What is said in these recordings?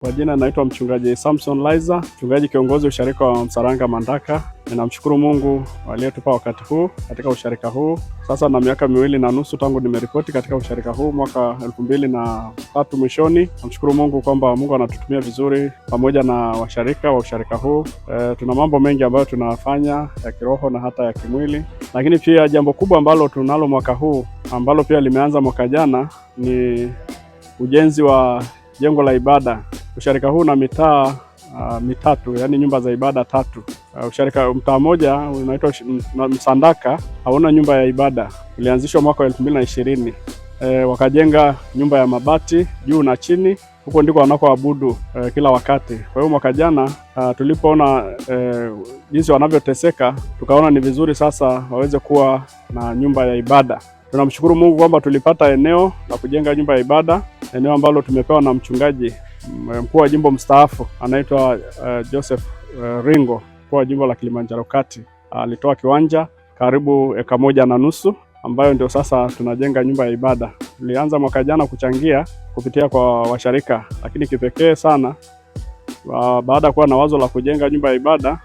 Kwa jina naitwa Mchungaji Samson Laizer, mchungaji kiongozi usharika wa Msaranga Mandaka. Ninamshukuru Mungu aliyetupa wakati huu katika usharika huu. Sasa na miaka 2.5 tangu nimeripoti katika usharika huu mwaka 2003 mwishoni. Namshukuru Mungu kwamba Mungu anatutumia vizuri pamoja na washarika wa usharika huu. Tuna mambo mengi ambayo tunafanya ya kiroho na hata ya kimwili. Lakini pia jambo kubwa ambalo tunalo mwaka huu ambalo pia limeanza mwaka jana ni ujenzi wa jengo la ibada. Usharika huu na mitaa mitatu, yani nyumba za ibada 3. Usharika mtaa moja unaitwa Msandaka hauna nyumba ya ibada. Ulianzishwa mwaka 2020. Wakajenga nyumba ya mabati juu na chini, huko ndiko wanakoabudu kila wakati. Kwa hiyo mwaka jana tulipoona jinsi wanavyoteseka, tukaona ni vizuri sasa waweze kuwa na nyumba ya ibada. Tunamshukuru Mungu kwamba tulipata eneo la kujenga nyumba ya ibada, eneo ambalo tumepewa na mchungaji mkuu wa jimbo mstaafu anaitwa Joseph Ringo, mkuu wa jimbo la Kilimanjaro Kati. Alitoa kiwanja karibu 1.5 ambayo ndio sasa tunajenga nyumba ya ibada. Tulianza mwaka jana kuchangia kupitia kwa washarika, lakini kipekee sana baada ya kuwa na wazo la kujenga nyumba ya ibada,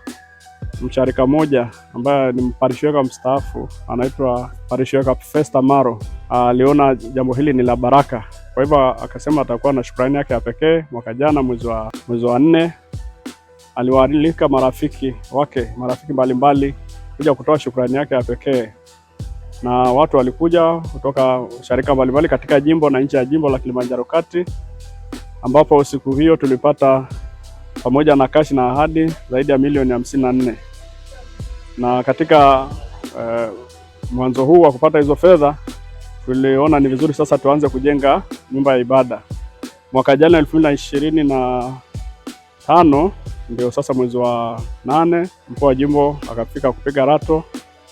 msharika moja ambaye ni parishionka mstaafu anaitwa parishionka Festa Maro aliona jambo hili ni la baraka. Kwa hivyo akasema atakuwa na shukrani yake ya pekee. Mwaka jana mwezi wa 4 aliwaalika marafiki mbalimbali kuja kutoa shukrani yake ya pekee, na watu walikuja kutoka sharika mbalimbali katika jimbo na nje ya jimbo la Kilimanjaro Kati, ambapo siku hiyo tulipata pamoja na kashi na ahadi zaidi ya milioni 54. Na katika mwanzo huu wa kupata hizo fedha, tuliona ni vizuri sasa tuanze kujenga nyumba ya ibada. Mwaka jana 2025 ndio sasa mwezi wa 8 mkuu wa jimbo akafika kupiga rato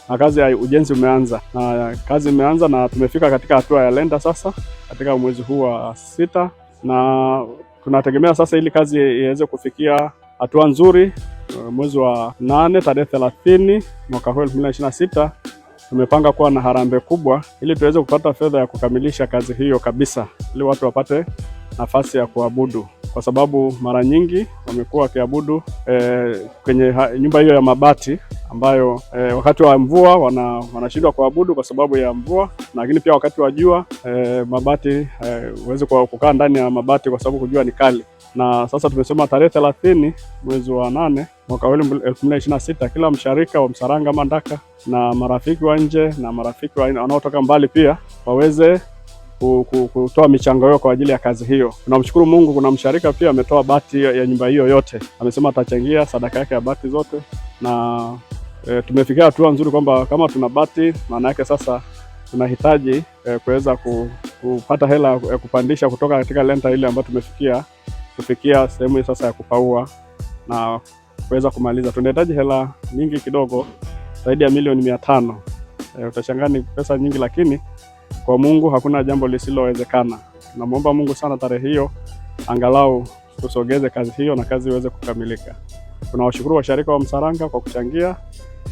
na kazi ya ujenzi umeanza. Na tumefika katika hatua ya lenda sasa katika mwezi huu wa 6, na tunategemea sasa ili kazi iweze kufikia hatua nzuri mwezi wa 8 tarehe 30 mwaka huu 2026. Tumepanga kuwa na harambee kubwa ili tuweze kupata fedha ya kukamilisha kazi hiyo kabisa, ili watu wapate nafasi ya kuabudu, kwa sababu mara nyingi wamekuwa wakiabudu kwenye nyumba hiyo ya mabati ambayo wakati wa mvua wanashindwa kuabudu kwa sababu ya mvua, lakini pia wakati wa jua mabati uweze kukaa ndani ya mabati kwa sababu kujua ni kali. Na sasa tumesema tarehe 30 mwezi wa 8 mwaka 2026 kila msharika wa Msaranga Mandaka na marafiki wa nje na marafiki wanaotoka mbali pia waweze kutoa michango yao kwa ajili ya kazi hiyo. Tunamshukuru Mungu, kuna msharika pia ametoa bati ya nyumba hiyo yote. Amesema atachangia sadaka yake ya bati zote, na tumefikia hatua nzuri kwamba kama tuna bati, maana yake sasa tunahitaji kuweza kupata hela ya kupandisha kutoka katika lenta ile ambayo kufikia sehemu hii sasa ya kupaua na kuweza kumaliza. Tunahitaji hela nyingi kidogo, zaidi ya milioni 500. Utashangaa ni pesa nyingi, lakini kwa Mungu hakuna jambo lisilowezekana. Tunamuomba Mungu sana tarehe hiyo angalau tusogeze kazi hiyo na kazi iweze kukamilika. Tunawashukuru washarika wa Msaranga kwa kuchangia,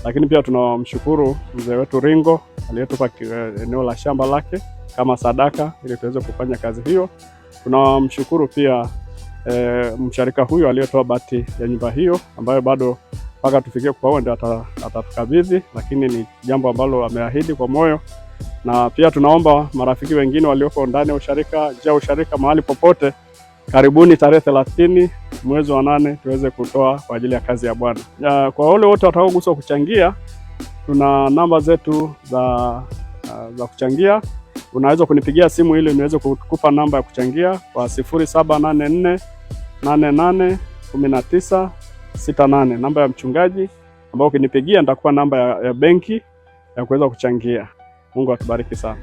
lakini pia tunamshukuru mzee wetu Ringo aliyetupa eneo la shamba lake kama sadaka ili tuweze kufanya kazi hiyo. Tunamshukuru pia msharika huyo aliyetoa bati ya nyumba hiyo, ambayo bado mpaka tufikie kupaua ndio atatukabidhi, lakini ni jambo ambalo ameahidi kwa moyo. Na pia tunaomba marafiki wengine walioko ndani ya usharika mahali popote, karibuni tarehe 30 mwezi wa 8 tuweze kutoa kwa ajili ya kazi ya Bwana. Kwa wale wote watakaoguswa kuchangia, tuna namba zetu za kuchangia. Unaweza kunipigia simu ili niweze kukupa namba ya kuchangia kwa 0784881968, namba ya mchungaji, ambayo ukinipigia nitakupa namba ya benki ya kuweza kuchangia. Mungu atubariki sana.